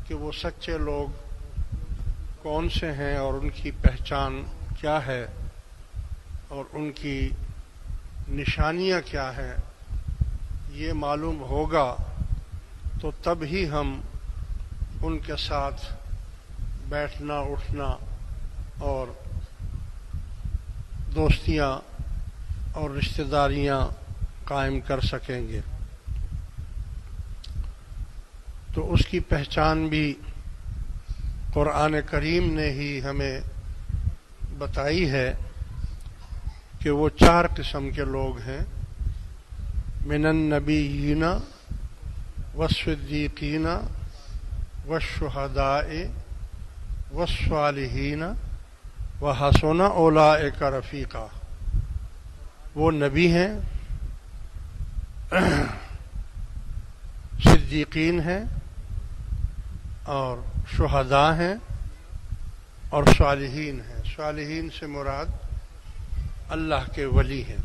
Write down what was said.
کہ وہ سچے لوگ کون سے ہیں اور ان کی پہچان کیا ہے اور ان کی نشانیاں کیا ہیں، یہ معلوم ہوگا تو تب ہی ہم ان کے ساتھ بیٹھنا اٹھنا اور دوستیاں اور رشتہ داریاں قائم کر سکیں گے۔ تو اس کی پہچان بھی قرآن کریم نے ہی ہمیں بتائی ہے کہ وہ 4 قسم کے لوگ ہیں، من النبیین والصدیقین والشہداء والصالحین وحسن اولئک رفیقا۔ وہ نبی ہیں، صدیقین ہیں اور شہداء ہیں اور صالحین ہیں۔ صالحین سے مراد اللہ کے ولی ہیں۔